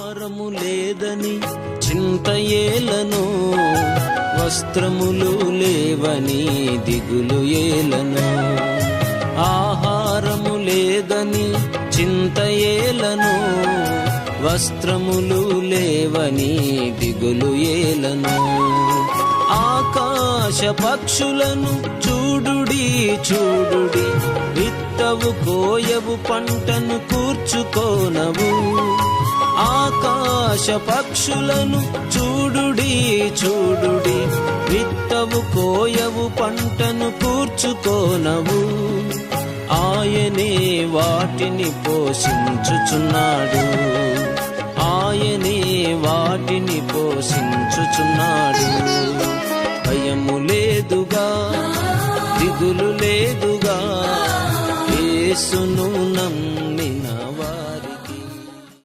ఆహారము లేదని చింత ఏలను, వస్త్రములు లేవని దిగులు ఏలను. ఆహారము లేదని చింత ఏలను, వస్త్రములు లేవని దిగులు ఏలను. ఆకాశ పక్షులను చూడుడి చూడుడి, విత్తవు కోయవు పంటను కూర్చుకోనవు. ఆకాశ పక్షులను చూడుడి చూడుడి, విత్తవు కోయవు పంటను కూర్చుకోనవు. ఆయనే వాటిని పోషించుచున్నాడు, ఆయనే వాటిని పోషించుచున్నాడు. భయము లేదుగా, దిగులు లేదుగా, యేసును నమ్మినా